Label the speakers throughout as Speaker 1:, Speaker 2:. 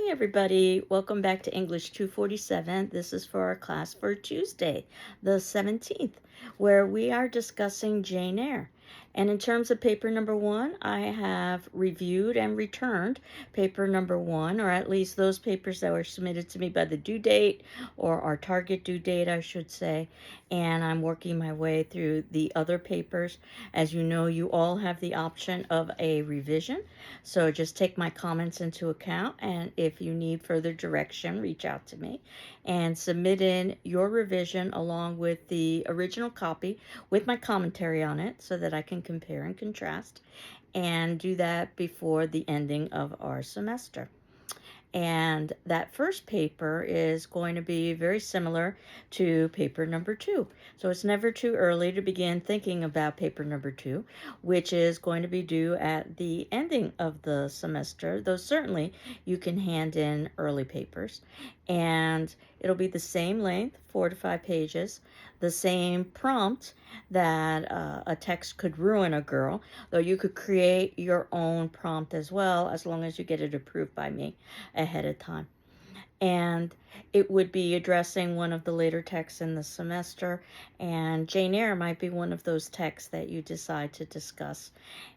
Speaker 1: morning, everybody. Welcome back to English 247. This is for our class for Tuesday, the 17th, where we are discussing Jane Eyre. And in terms of paper number one, I have reviewed and returned paper number one, or at least those papers that were submitted to me by the due date, or our target due date, I should say. And I'm working my way through the other papers. As you know, you all have the option of a revision. So just take my comments into account, and if you need further direction, reach out to me and submit in your revision along with the original copy with my commentary on it so that I can compare and contrast, and do that before the ending of our semester. And that first paper is going to be very similar to paper number two. So it's never too early to begin thinking about paper number two, which is going to be due at the ending of the semester, though certainly you can hand in early papers. And it'll be the same length, 4 to 5 pages, the same prompt that a text could ruin a girl, though you could create your own prompt as well, as long as you get it approved by me ahead of time. And it would be addressing one of the later texts in the semester, and Jane Eyre might be one of those texts that you decide to discuss.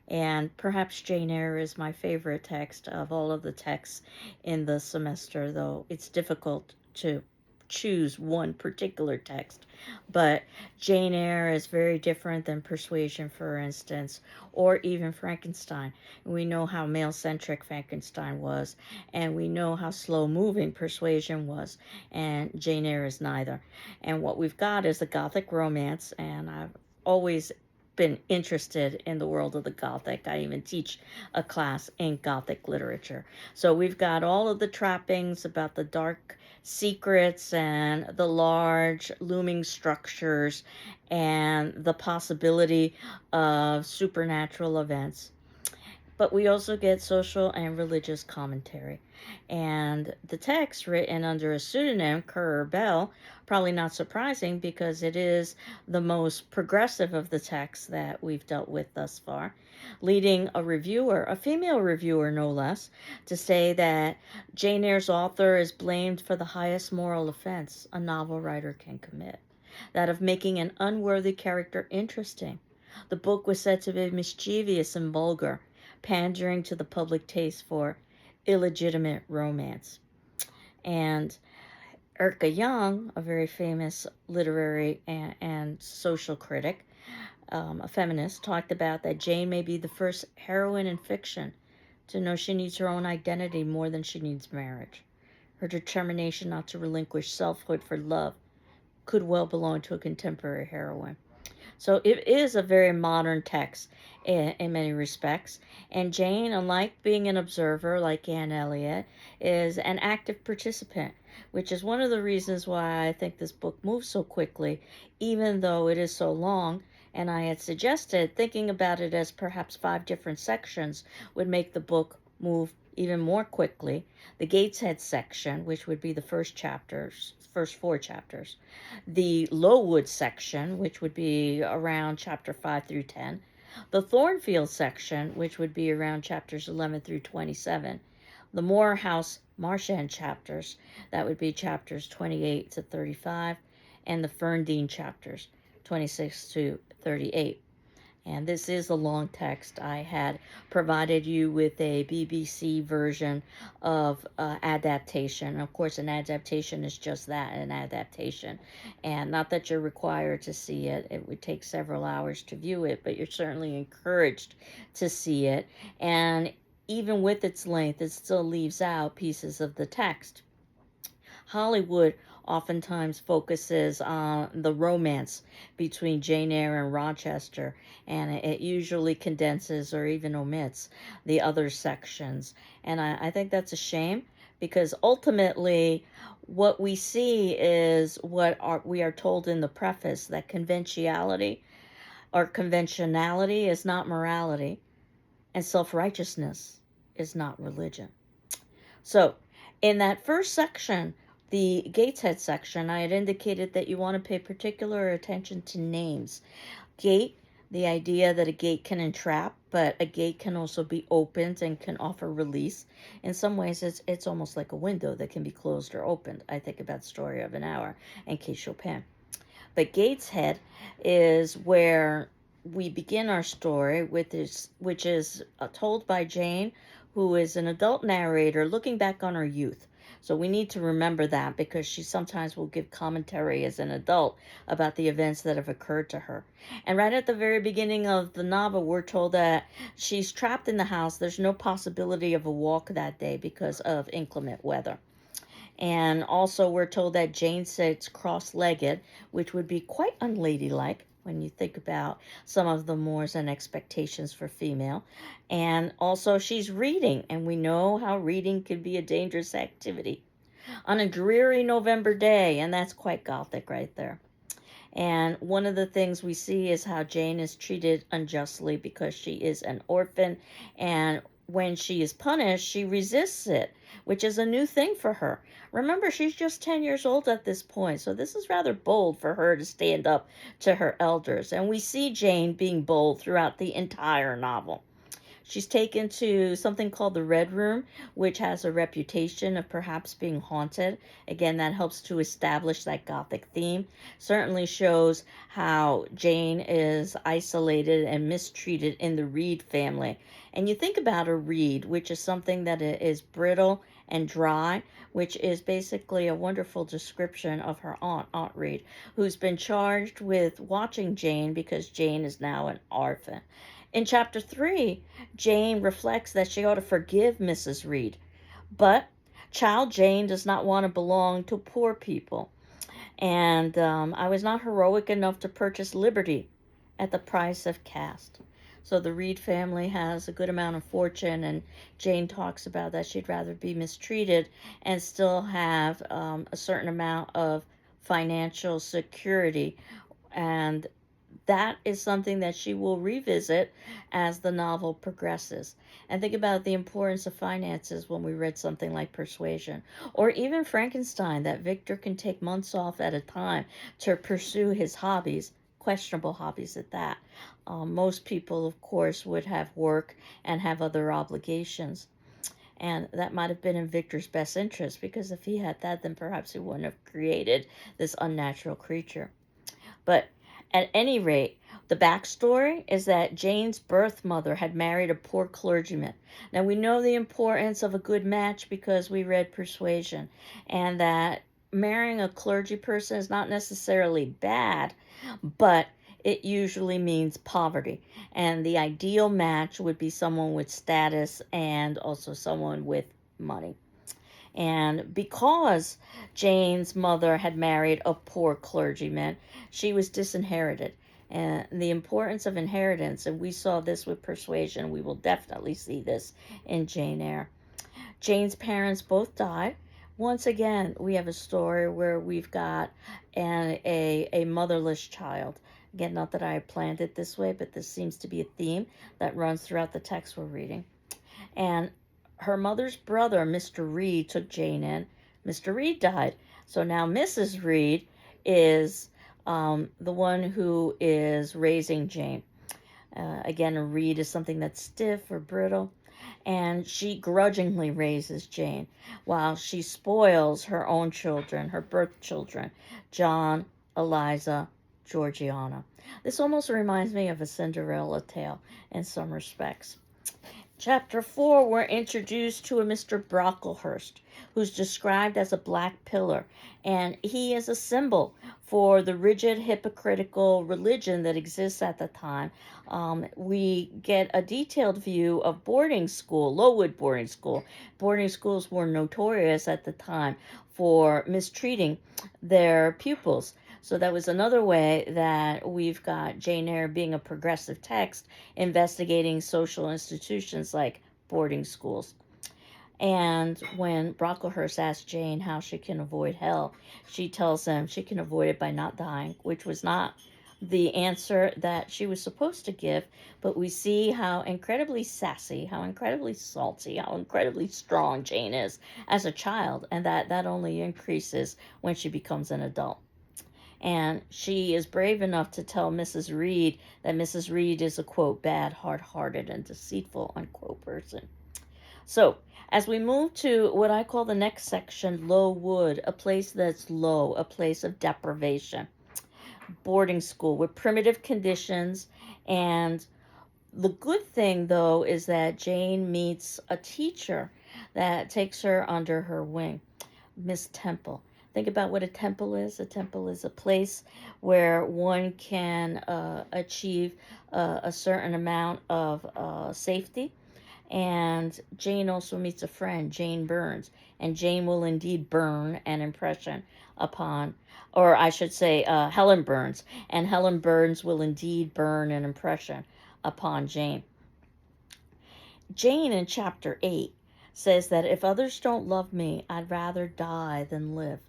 Speaker 1: And perhaps Jane Eyre is my favorite text of all of the texts in the semester, though it's difficult to choose one particular text. But Jane Eyre is very different than Persuasion, for instance, or even Frankenstein. We know how male-centric Frankenstein was, and we know how slow-moving Persuasion was, and Jane Eyre is neither. And what we've got is a Gothic romance, and I've always been interested in the world of the Gothic. I even teach a class in Gothic literature. So we've got all of the trappings about the dark secrets and the large looming structures and the possibility of supernatural events. But we also get social and religious commentary. And the text, written under a pseudonym, Currer Bell, probably not surprising because it is the most progressive of the texts that we've dealt with thus far, leading a reviewer, a female reviewer no less, to say that Jane Eyre's author is blamed for the highest moral offense a novel writer can commit, that of making an unworthy character interesting. The book was said to be mischievous and vulgar, pandering to the public taste for illegitimate romance. And Erika Young, a very famous literary and social critic, a feminist, talked about that Jane may be the first heroine in fiction to know she needs her own identity more than she needs marriage. Her determination not to relinquish selfhood for love could well belong to a contemporary heroine. So it is a very modern text in many respects. And Jane, unlike being an observer like Anne Elliot, is an active participant, which is one of the reasons why I think this book moves so quickly, even though it is so long. And I had suggested thinking about it as perhaps 5 different sections would make the book move even more quickly. The Gateshead section, which would be the first 4 chapters, the Lowood section, which would be around chapter 5 through 10, the Thornfield section, which would be around chapters 11 through 27, the Morehouse Marchand chapters, that would be chapters 28 to 35, and the Ferndean chapters, 26 to 38. And this is a long text. I had provided you with a BBC version of adaptation. Of course, an adaptation is just that, an adaptation. And not that you're required to see it. It would take several hours to view it, but you're certainly encouraged to see it. And even with its length, it still leaves out pieces of the text. Hollywood oftentimes focuses on the romance between Jane Eyre and Rochester, and it usually condenses or even omits the other sections. And I think that's a shame because ultimately what we see is we are told in the preface, that conventionality is not morality, and self-righteousness is not religion. So in that first section, the Gateshead section, I had indicated that you want to pay particular attention to names. Gate, the idea that a gate can entrap, but a gate can also be opened and can offer release. In some ways, it's almost like a window that can be closed or opened. I think about Story of an Hour and Kate Chopin. But Gateshead is where we begin our story, which is told by Jane, who is an adult narrator looking back on her youth. So we need to remember that because she sometimes will give commentary as an adult about the events that have occurred to her. And right at the very beginning of the novel, we're told that she's trapped in the house. There's no possibility of a walk that day because of inclement weather. And also, we're told that Jane sits cross legged, which would be quite unladylike when you think about some of the mores and expectations for female. And also, she's reading, and we know how reading can be a dangerous activity on a dreary November day, and that's quite gothic right there. And one of the things we see is how Jane is treated unjustly because she is an orphan. And when she is punished, she resists it, which is a new thing for her. Remember, she's just 10 years old at this point. So this is rather bold for her to stand up to her elders. And we see Jane being bold throughout the entire novel. She's taken to something called the Red Room, which has a reputation of perhaps being haunted. Again, that helps to establish that Gothic theme. Certainly shows how Jane is isolated and mistreated in the Reed family. And you think about a reed, which is something that is brittle and dry, which is basically a wonderful description of her Aunt Reed, who's been charged with watching Jane because Jane is now an orphan. In chapter 3, Jane reflects that she ought to forgive Mrs. Reed, but child Jane does not want to belong to poor people. And I was not heroic enough to purchase liberty at the price of caste. So the Reed family has a good amount of fortune, and Jane talks about that she'd rather be mistreated and still have a certain amount of financial security. And that is something that she will revisit as the novel progresses. And think about the importance of finances when we read something like Persuasion, or even Frankenstein, that Victor can take months off at a time to pursue his hobbies, questionable hobbies at that. Most people, of course, would have work and have other obligations. And that might have been in Victor's best interest, because if he had that, then perhaps he wouldn't have created this unnatural creature. But at any rate, the backstory is that Jane's birth mother had married a poor clergyman. Now, we know the importance of a good match because we read Persuasion, and that marrying a clergy person is not necessarily bad, but it usually means poverty. And the ideal match would be someone with status and also someone with money. And because Jane's mother had married a poor clergyman, she was disinherited. And the importance of inheritance, and we saw this with Persuasion, we will definitely see this in Jane Eyre. Jane's parents both died. Once again, we have a story where we've got a motherless child. Again, not that I planned it this way, but this seems to be a theme that runs throughout the text we're reading. And her mother's brother, Mr. Reed, took Jane in. Mr. Reed died. So now Mrs. Reed is the one who is raising Jane. Again, a reed is something that's stiff or brittle. And she grudgingly raises Jane while she spoils her own children, her birth children, John, Eliza, Georgiana. This almost reminds me of a Cinderella tale in some respects. Chapter 4, we're introduced to a Mr. Brocklehurst, who's described as a black pillar, and he is a symbol for the rigid, hypocritical religion that exists at the time. We get a detailed view of boarding school, Lowood boarding school. Boarding schools were notorious at the time for mistreating their pupils. So that was another way that we've got Jane Eyre being a progressive text, investigating social institutions like boarding schools. And when Brocklehurst asks Jane how she can avoid hell, she tells him she can avoid it by not dying, which was not the answer that she was supposed to give. But we see how incredibly sassy, how incredibly salty, how incredibly strong Jane is as a child, and that only increases when she becomes an adult. And she is brave enough to tell Mrs. Reed that Mrs. Reed is a, quote, bad, hard-hearted, and deceitful, unquote, person. So, as we move to what I call the next section, low wood, a place that's low, a place of deprivation, boarding school with primitive conditions. And the good thing, though, is that Jane meets a teacher that takes her under her wing, Miss Temple. Think about what a temple is. A temple is a place where one can achieve a certain amount of safety. And Jane also meets a friend, Jane Burns, and Jane will indeed burn an impression upon, or I should say, Helen Burns, and Helen Burns will indeed burn an impression upon Jane. Jane in chapter 8 says that if others don't love me, I'd rather die than live,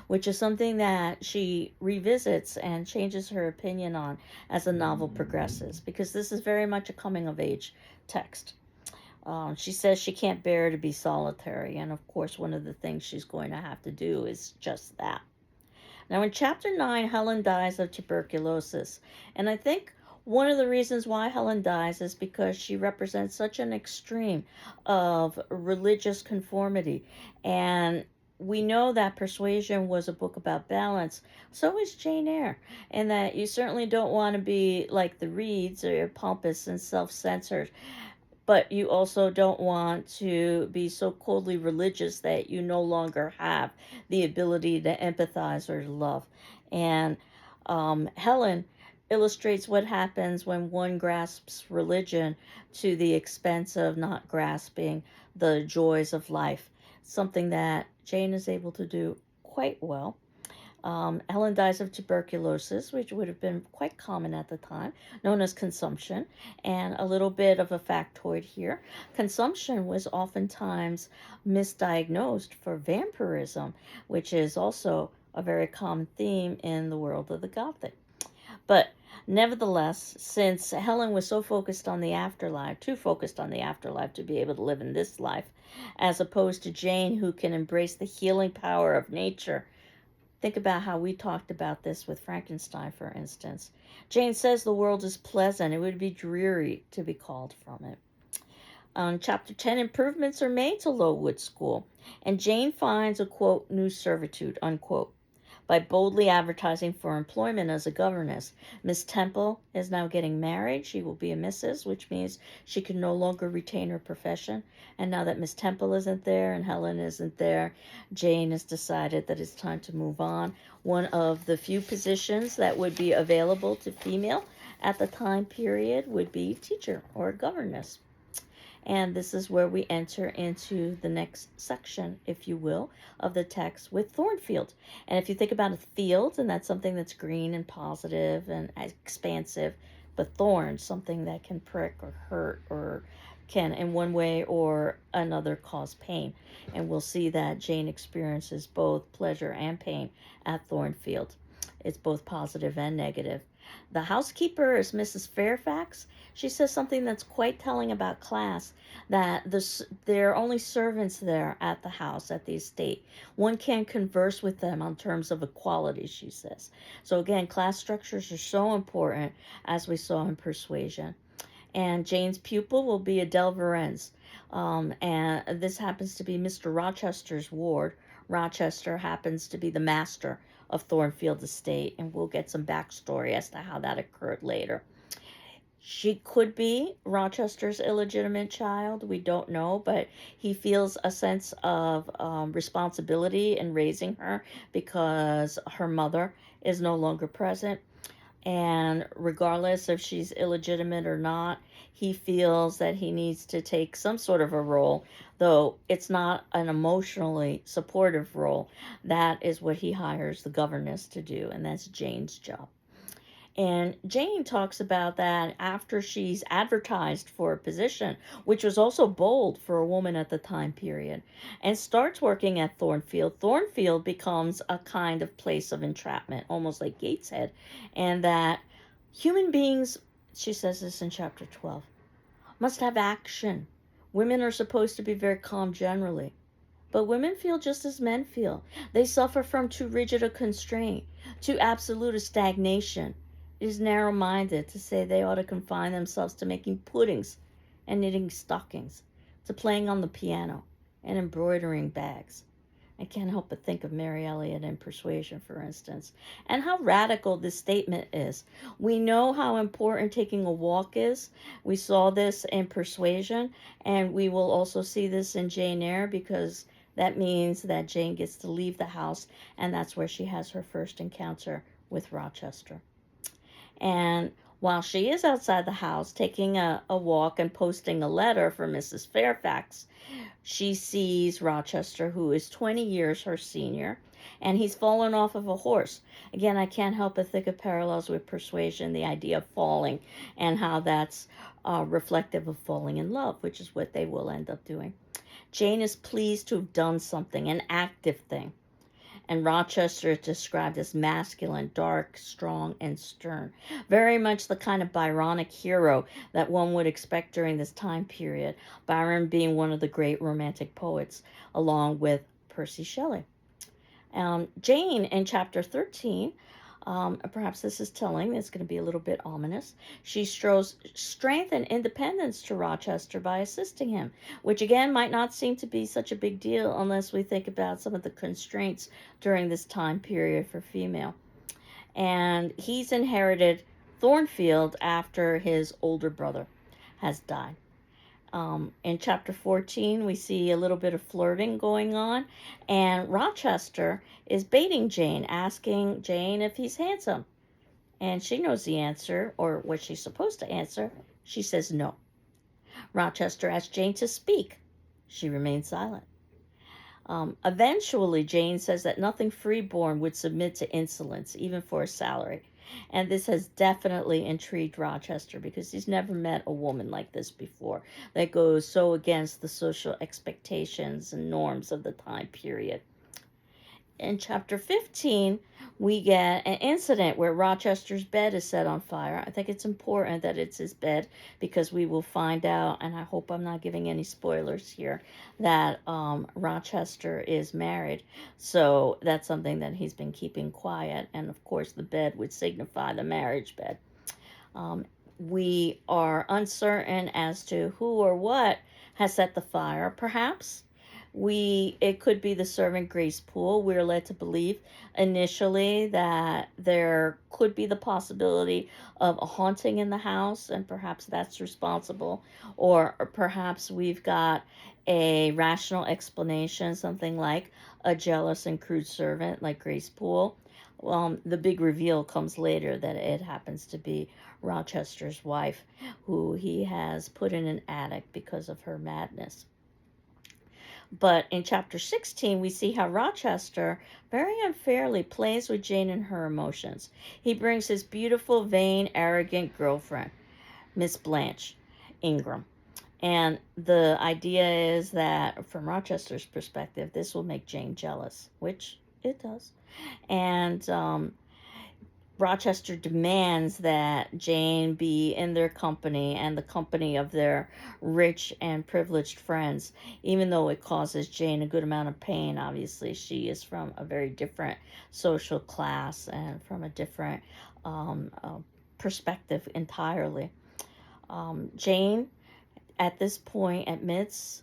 Speaker 1: which is something that she revisits and changes her opinion on as the novel progresses, because this is very much a coming of age text. She says she can't bear to be solitary, and of course, one of the things she's going to have to do is just that. Now, in chapter 9, Helen dies of tuberculosis, and I think one of the reasons why Helen dies is because she represents such an extreme of religious conformity. And we know that Persuasion was a book about balance. So is Jane Eyre, and that you certainly don't want to be like the Reeds, or pompous and self-centered, but you also don't want to be so coldly religious that you no longer have the ability to empathize or to love. And Helen illustrates what happens when one grasps religion to the expense of not grasping the joys of life, something that Jane is able to do quite well. Helen dies of tuberculosis, which would have been quite common at the time, known as consumption. And a little bit of a factoid here, consumption was oftentimes misdiagnosed for vampirism, which is also a very common theme in the world of the Gothic. But nevertheless, since Helen was so focused on the afterlife, too focused on the afterlife to be able to live in this life, as opposed to Jane, who can embrace the healing power of nature. Think about how we talked about this with Frankenstein, for instance. Jane says the world is pleasant. It would be dreary to be called from it. Chapter 10, improvements are made to Lowood School, and Jane finds a, quote, new servitude, unquote, by boldly advertising for employment as a governess. Miss Temple is now getting married. She will be a Mrs., which means she can no longer retain her profession. And now that Miss Temple isn't there and Helen isn't there, Jane has decided that it's time to move on. One of the few positions that would be available to female at the time period would be teacher or governess. And this is where we enter into the next section, if you will, of the text with Thornfield. And if you think about a field, and that's something that's green and positive and expansive, but thorns, something that can prick or hurt or can, in one way or another, cause pain. And we'll see that Jane experiences both pleasure and pain at Thornfield. It's both positive and negative. The housekeeper is Mrs. Fairfax. She says something that's quite telling about class, that there are only servants there at the house, at the estate. One can't converse with them on terms of equality, she says. So again, class structures are so important, as we saw in Persuasion. And Jane's pupil will be Adele Varennes. And this happens to be Mr. Rochester's ward. Rochester happens to be the master of Thornfield Estate, and we'll get some backstory as to how that occurred later. She could be Rochester's illegitimate child. We don't know, but he feels a sense of responsibility in raising her because her mother is no longer present. And regardless if she's illegitimate or not, he feels that he needs to take some sort of a role, though it's not an emotionally supportive role. That is what he hires the governess to do, and that's Jane's job. And Jane talks about that after she's advertised for a position, which was also bold for a woman at the time period, and starts working at Thornfield. Thornfield becomes a kind of place of entrapment, almost like Gateshead, and that human beings, she says this in chapter 12, must have action. Women are supposed to be very calm generally. But women feel just as men feel. They suffer from too rigid a constraint, too absolute a stagnation. It is narrow minded to say they ought to confine themselves to making puddings and knitting stockings, to playing on the piano and embroidering bags. I can't help but think of Mary Elliott in Persuasion, for instance, and how radical this statement is. We know how important taking a walk is. We saw this in Persuasion, and we will also see this in Jane Eyre, because that means that Jane gets to leave the house, and that's where she has her first encounter with Rochester. And while she is outside the house taking a walk and posting a letter for Mrs. Fairfax, she sees Rochester, who is 20 years her senior, and he's fallen off of a horse. Again, I can't help but think of parallels with Persuasion, the idea of falling, and how that's reflective of falling in love, which is what they will end up doing. Jane is pleased to have done something, an active thing. And Rochester is described as masculine, dark, strong, and stern. Very much the kind of Byronic hero that one would expect during this time period, Byron being one of the great romantic poets, along with Percy Shelley. Jane, in chapter 13, perhaps this is telling, it's going to be a little bit ominous. She shows strength and independence to Rochester by assisting him, which again might not seem to be such a big deal unless we think about some of the constraints during this time period for female. And he's inherited Thornfield after his older brother has died. In chapter 14, we see a little bit of flirting going on, and Rochester is baiting Jane, asking Jane if he's handsome. And she knows the answer, or what she's supposed to answer. She says no. Rochester asks Jane to speak. She remains silent. Eventually, Jane says that nothing freeborn would submit to insolence, even for a salary. And this has definitely intrigued Rochester, because he's never met a woman like this before that goes so against the social expectations and norms of the time period. In chapter 15, we get an incident where Rochester's bed is set on fire. I think it's important that it's his bed, because we will find out, and I hope I'm not giving any spoilers here, that Rochester is married. So that's something that he's been keeping quiet. And of course, the bed would signify the marriage bed. We are uncertain as to who or what has set the fire. Perhaps it could be the servant Grace Poole. We're led to believe initially that there could be the possibility of a haunting in the house, and perhaps that's responsible. Or perhaps we've got a rational explanation, something like a jealous and crude servant like Grace Poole. The big reveal comes later that it happens to be Rochester's wife, who he has put in an attic because of her madness. But in chapter 16, we see how Rochester very unfairly plays with Jane and her emotions. He brings his beautiful, vain, arrogant girlfriend, Miss Blanche Ingram. And the idea is that, from Rochester's perspective, this will make Jane jealous, which it does. And Rochester demands that Jane be in their company and the company of their rich and privileged friends, even though it causes Jane a good amount of pain. Obviously, she is from a very different social class and from a different perspective entirely. Jane, at this point, admits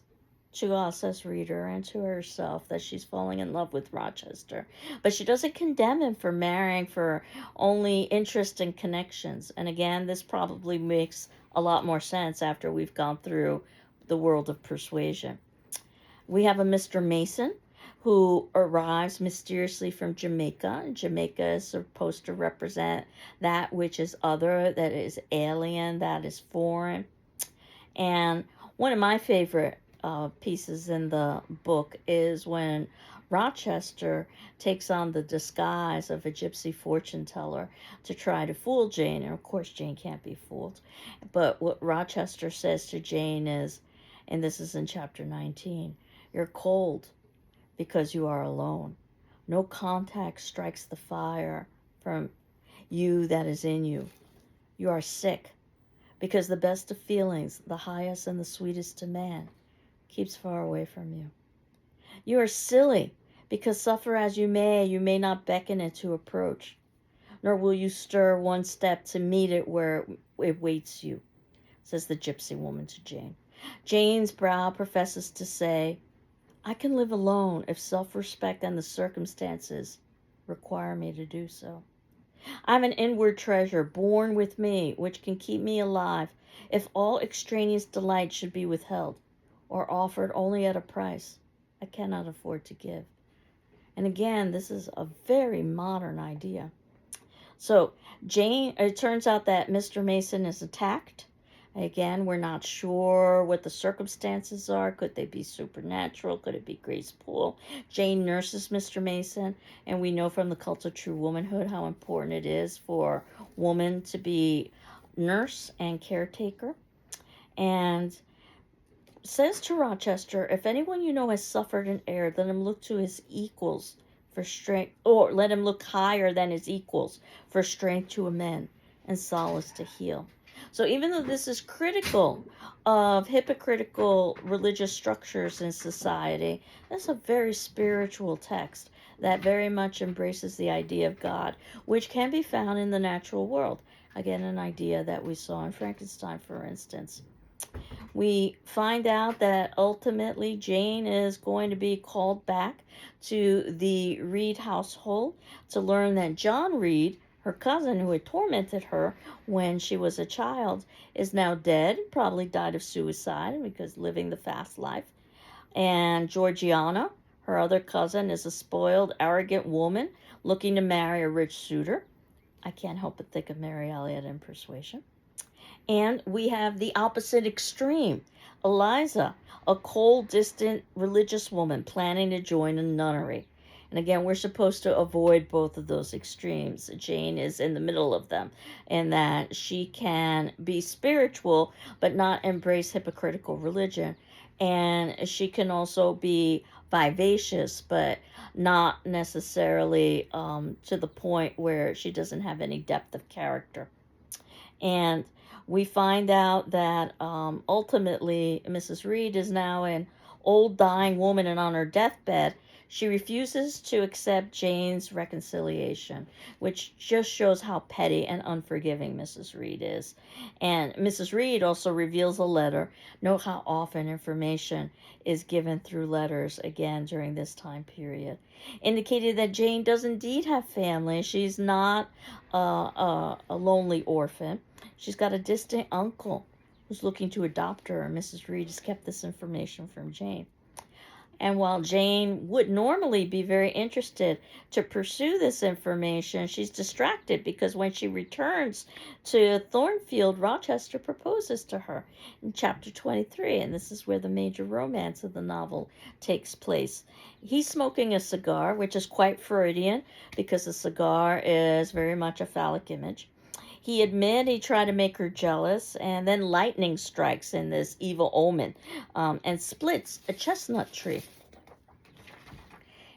Speaker 1: to us as reader and to herself that she's falling in love with Rochester, but she doesn't condemn him for marrying for only interest and connections. And again, this probably makes a lot more sense after we've gone through the world of Persuasion. We have a Mr. Mason who arrives mysteriously from Jamaica. Jamaica is supposed to represent that which is other, that is alien, that is foreign. And one of my favorite pieces in the book is when Rochester takes on the disguise of a gypsy fortune teller to try to fool Jane. And of course, Jane can't be fooled. But what Rochester says to Jane is, and this is in chapter 19, "You're cold because you are alone. No contact strikes the fire from you that is in you. You are sick because the best of feelings, the highest and the sweetest to man, keeps far away from you. You are silly, because suffer as you may not beckon it to approach, nor will you stir one step to meet it where it waits you, says the gypsy woman to Jane. Jane's brow professes to say, I can live alone if self-respect and the circumstances require me to do so. I have an inward treasure born with me which can keep me alive if all extraneous delight should be withheld or offered only at a price I cannot afford to give. And again, this is a very modern idea. So Jane, it turns out that Mr. Mason is attacked. Again, we're not sure what the circumstances are. Could they be supernatural? Could it be Grace Poole? Jane nurses Mr. Mason, and we know from the Cult of True Womanhood how important it is for woman to be nurse and caretaker. And says to Rochester, if anyone you know has suffered and erred, let him look to his equals for strength, or let him look higher than his equals for strength to amend and solace to heal. So even though this is critical of hypocritical religious structures in society, that's a very spiritual text that very much embraces the idea of God, which can be found in the natural world. Again, an idea that we saw in Frankenstein, for instance. We find out that ultimately Jane is going to be called back to the Reed household to learn that John Reed, her cousin who had tormented her when she was a child, is now dead, probably died of suicide because living the fast life. And Georgiana, her other cousin, is a spoiled, arrogant woman looking to marry a rich suitor. I can't help but think of Mary Elliott in Persuasion. And we have the opposite extreme, Eliza, a cold, distant religious woman planning to join a nunnery. And again, we're supposed to avoid both of those extremes. Jane is in the middle of them, in that she can be spiritual but not embrace hypocritical religion. And she can also be vivacious but not necessarily to the point where she doesn't have any depth of character. And we find out that ultimately Mrs. Reed is now an old dying woman, and on her deathbed, she refuses to accept Jane's reconciliation, which just shows how petty and unforgiving Mrs. Reed is. And Mrs. Reed also reveals a letter. Note how often information is given through letters, again, during this time period, indicating that Jane does indeed have family. She's not a lonely orphan. She's got a distant uncle who's looking to adopt her, and Mrs. Reed has kept this information from Jane. And while Jane would normally be very interested to pursue this information, she's distracted because when she returns to Thornfield, Rochester proposes to her in chapter 23, and this is where the major romance of the novel takes place. He's smoking a cigar, which is quite Freudian because the cigar is very much a phallic image. He admitted he tried to make her jealous, and then lightning strikes in this evil omen and splits a chestnut tree.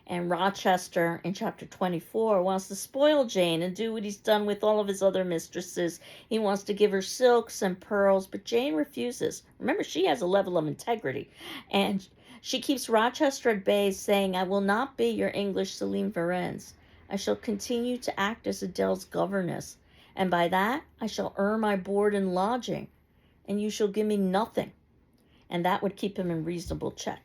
Speaker 1: And Rochester, in chapter 24, wants to spoil Jane and do what he's done with all of his other mistresses. He wants to give her silks and pearls, but Jane refuses. Remember, she has a level of integrity. And she keeps Rochester at bay, saying, I will not be your English Celine Varens. I shall continue to act as Adele's governess, and by that I shall earn my board and lodging, and you shall give me nothing. And that would keep him in reasonable check.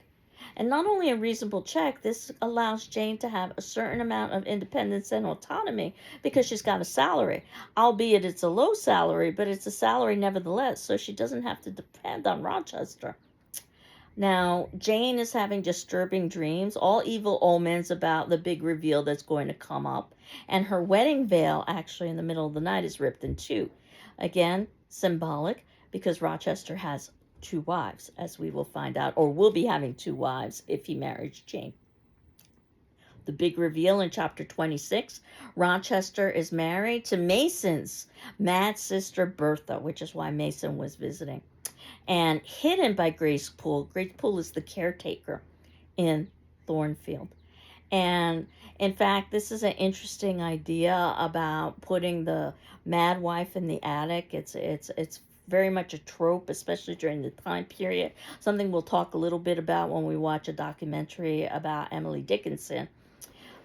Speaker 1: And not only a reasonable check, this allows Jane to have a certain amount of independence and autonomy because she's got a salary. Albeit it's a low salary, but it's a salary nevertheless, so she doesn't have to depend on Rochester. Now, Jane is having disturbing dreams, all evil omens about the big reveal that's going to come up. And her wedding veil, actually, in the middle of the night, is ripped in two. Again, symbolic, because Rochester has two wives, as we will find out, or will be having two wives if he marries Jane. The big reveal in chapter 26, Rochester is married to Mason's mad sister Bertha, which is why Mason was visiting. And hidden by Grace Poole. Grace Poole is the caretaker in Thornfield. And in fact, this is an interesting idea about putting the mad wife in the attic. It's very much a trope, especially during the time period. Something we'll talk a little bit about when we watch a documentary about Emily Dickinson.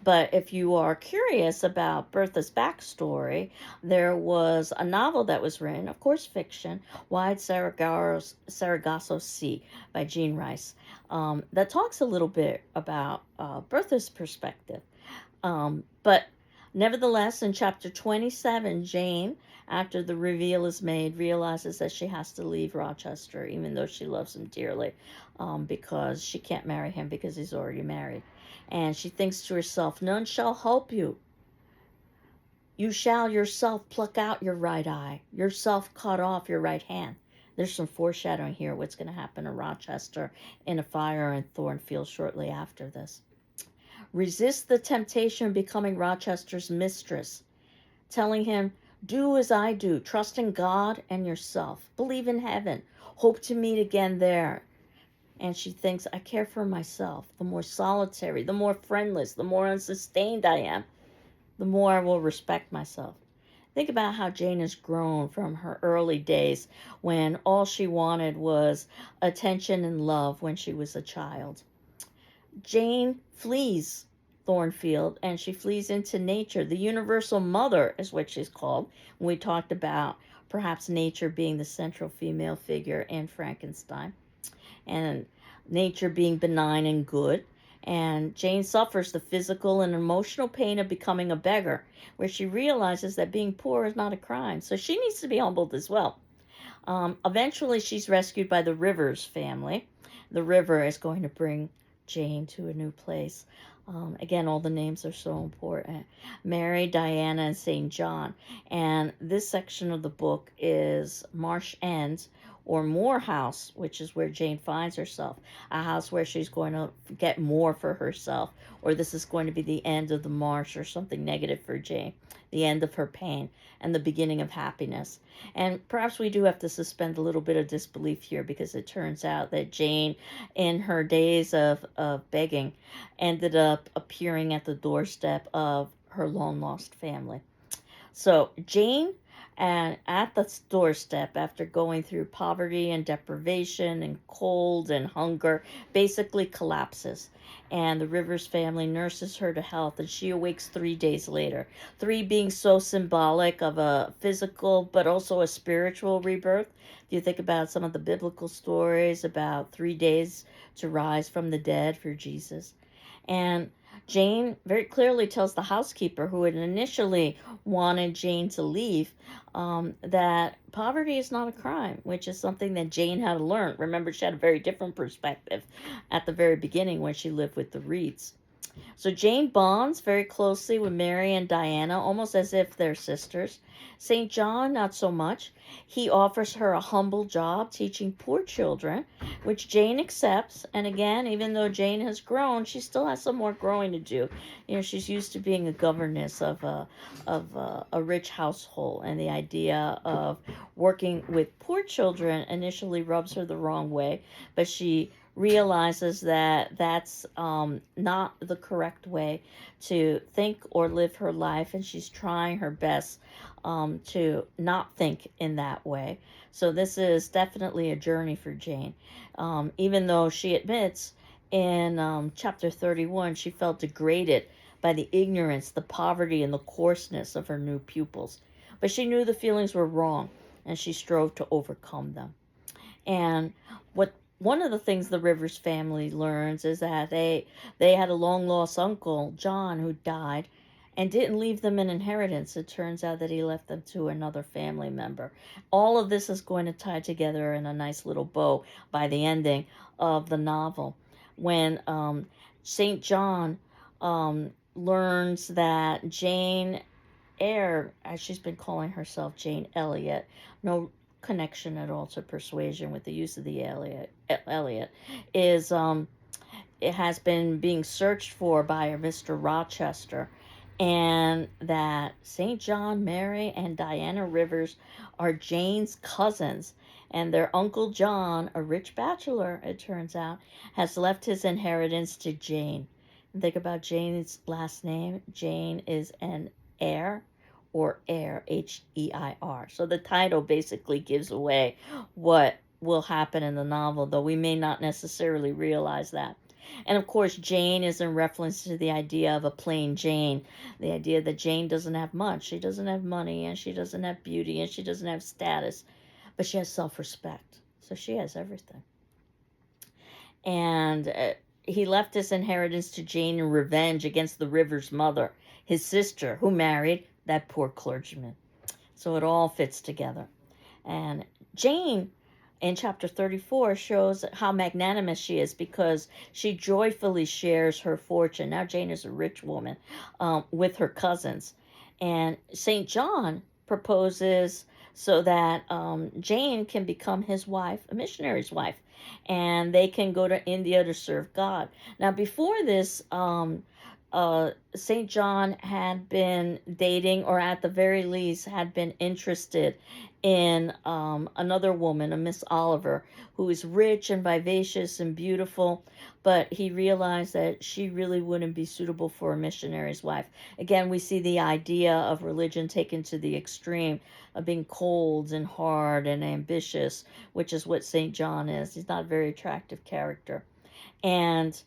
Speaker 1: But if you are curious about Bertha's backstory, there was a novel that was written, of course, fiction, Wide Sargasso Sea by Jean Rice, that talks a little bit about Bertha's perspective. But nevertheless, in chapter 27, Jane, after the reveal is made, realizes that she has to leave Rochester, even though she loves him dearly, because she can't marry him because he's already married. And she thinks to herself, none shall help you. You shall yourself pluck out your right eye, yourself cut off your right hand. There's some foreshadowing here what's going to happen to Rochester in a fire in Thornfield shortly after this. Resist the temptation of becoming Rochester's mistress, telling him, do as I do, trust in God and yourself, believe in heaven, hope to meet again there. And she thinks, I care for myself. The more solitary, the more friendless, the more unsustained I am, the more I will respect myself. Think about how Jane has grown from her early days when all she wanted was attention and love when she was a child. Jane flees Thornfield and she flees into nature. The universal mother is what she's called. We talked about perhaps nature being the central female figure in Frankenstein, and nature being benign and good. And Jane suffers the physical and emotional pain of becoming a beggar, where she realizes that being poor is not a crime. So she needs to be humbled as well. Eventually, she's rescued by the Rivers family. The river is going to bring Jane to a new place. Again, all the names are so important. Mary, Diana, and St. John. And this section of the book is Marsh End, or Moor House, which is where Jane finds herself. A house where she's going to get more for herself. Or this is going to be the end of the marsh, or something negative for Jane. The end of her pain and the beginning of happiness. And perhaps we do have to suspend a little bit of disbelief here, because it turns out that Jane, in her days of begging, ended up appearing at the doorstep of her long lost family. So Jane, and at the doorstep, after going through poverty and deprivation and cold and hunger, basically collapses. And the Rivers family nurses her to health, and she awakes 3 days later. 3 being so symbolic of a physical but also a spiritual rebirth. If you think about some of the biblical stories about 3 days to rise from the dead for Jesus. And Jane very clearly tells the housekeeper, who had initially wanted Jane to leave, that poverty is not a crime, which is something that Jane had learned. Remember, she had a very different perspective at the very beginning when she lived with the Reeds. So Jane bonds very closely with Mary and Diana, almost as if they're sisters. St. John, not so much. He offers her a humble job teaching poor children, which Jane accepts. And again, even though Jane has grown, she still has some more growing to do. She's used to being a governess of a rich household, and the idea of working with poor children initially rubs her the wrong way, but she realizes that that's not the correct way to think or live her life, and she's trying her best to not think in that way. So this is definitely a journey for Jane, even though she admits in chapter 31 she felt degraded by the ignorance, the poverty, and the coarseness of her new pupils. But she knew the feelings were wrong, and she strove to overcome them. And one of the things the Rivers family learns is that they had a long lost uncle, John, who died and didn't leave them an inheritance. It turns out that he left them to another family member. All of this is going to tie together in a nice little bow by the ending of the novel, when St. John learns that Jane Eyre, as she's been calling herself, Jane Elliot, no connection at all to persuasion with the use of the Elliot, is it has been being searched for by a Mr. Rochester, and that St. John, Mary, and Diana Rivers are Jane's cousins, and their Uncle John, a rich bachelor, it turns out, has left his inheritance to Jane. And think about Jane's last name. Jane is an Eyre, or heir, H-E-I-R. So the title basically gives away what will happen in the novel, though we may not necessarily realize that. And of course, Jane is in reference to the idea of a plain Jane, the idea that Jane doesn't have much. She doesn't have money, and she doesn't have beauty, and she doesn't have status, but she has self-respect. So she has everything. And he left his inheritance to Jane in revenge against the River's mother, his sister, who married that poor clergyman. So it all fits together. And Jane in chapter 34 shows how magnanimous she is because she joyfully shares her fortune. Now Jane is a rich woman with her cousins. And St. John proposes so that Jane can become his wife, a missionary's wife, and they can go to India to serve God. Now, before this, St. John had been dating, or at the very least, had been interested in another woman, a Miss Oliver, who is rich and vivacious and beautiful, but he realized that she really wouldn't be suitable for a missionary's wife. Again, we see the idea of religion taken to the extreme of being cold and hard and ambitious, which is what St. John is. He's not a very attractive character. And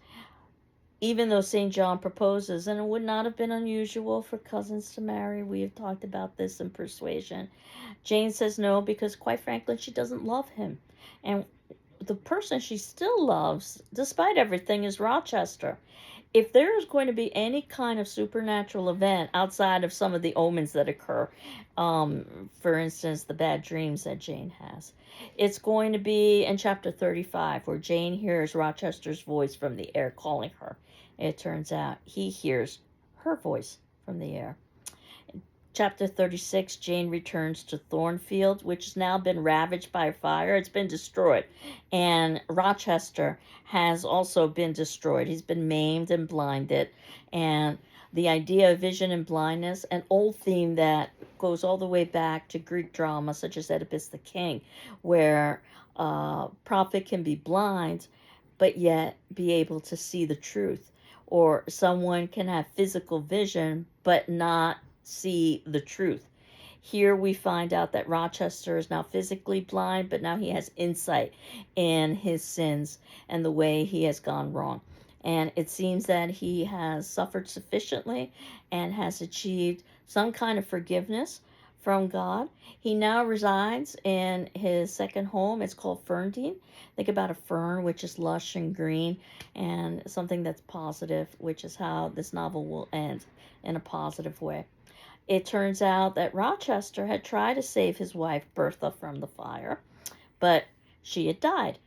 Speaker 1: even though St. John proposes, and it would not have been unusual for cousins to marry, we have talked about this in Persuasion, Jane says no because, quite frankly, she doesn't love him. And the person she still loves, despite everything, is Rochester. If there is going to be any kind of supernatural event outside of some of the omens that occur, for instance, the bad dreams that Jane has, it's going to be in chapter 35, where Jane hears Rochester's voice from the air calling her. It turns out he hears her voice from the air. Chapter 36, Jane returns to Thornfield, which has now been ravaged by fire. It's been destroyed. And Rochester has also been destroyed. He's been maimed and blinded. And the idea of vision and blindness, an old theme that goes all the way back to Greek drama, such as Oedipus the King, where a prophet can be blind, but yet be able to see the truth. Or someone can have physical vision, but not see the truth. Here we find out that Rochester is now physically blind, but now he has insight in his sins and the way he has gone wrong. And it seems that he has suffered sufficiently and has achieved some kind of forgiveness from God. He now resides in his second home. It's called Ferndean. Think about a fern, which is lush and green, and something that's positive, which is how this novel will end in a positive way. It turns out that Rochester had tried to save his wife Bertha from the fire, but she had died.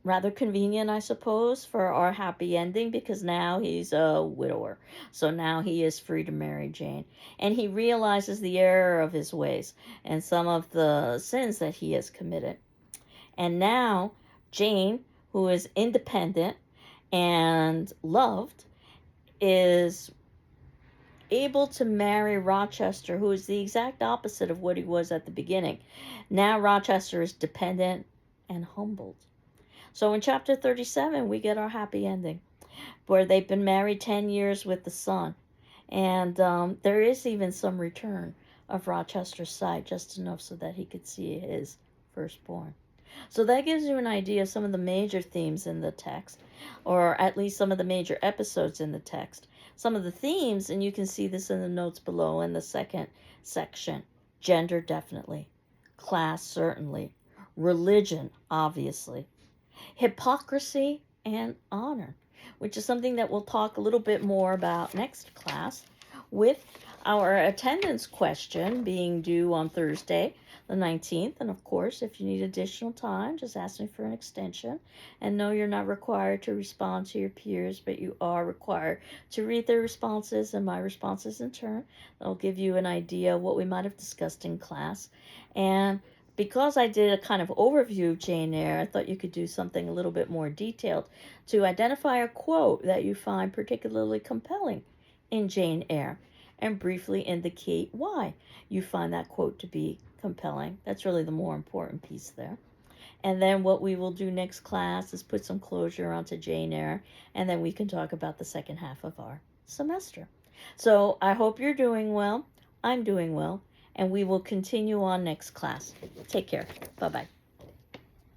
Speaker 1: Rather convenient, I suppose, for our happy ending, because now he's a widower. So now he is free to marry Jane. And he realizes the error of his ways and some of the sins that he has committed. And now Jane, who is independent and loved, is able to marry Rochester, who is the exact opposite of what he was at the beginning. Now Rochester is dependent and humbled. So in chapter 37, we get our happy ending, where they've been married 10 years with the son. And there is even some return of Rochester's sight, just enough so that he could see his firstborn. So that gives you an idea of some of the major themes in the text, or at least some of the major episodes in the text. Some of the themes, and you can see this in the notes below in the second section. Gender, definitely. Class, certainly. Religion, obviously. Hypocrisy and honor, which is something that we'll talk a little bit more about next class, with our attendance question being due on Thursday, the 19th. And of course, if you need additional time, just ask me for an extension. And no, you're not required to respond to your peers, but you are required to read their responses and my responses in turn. That'll give you an idea of what we might have discussed in class. And because I did a kind of overview of Jane Eyre, I thought you could do something a little bit more detailed to identify a quote that you find particularly compelling in Jane Eyre and briefly indicate why you find that quote to be compelling. That's really the more important piece there. And then what we will do next class is put some closure onto Jane Eyre, and then we can talk about the second half of our semester. So I hope you're doing well. I'm doing well, and we will continue on next class. Take care. Bye-bye.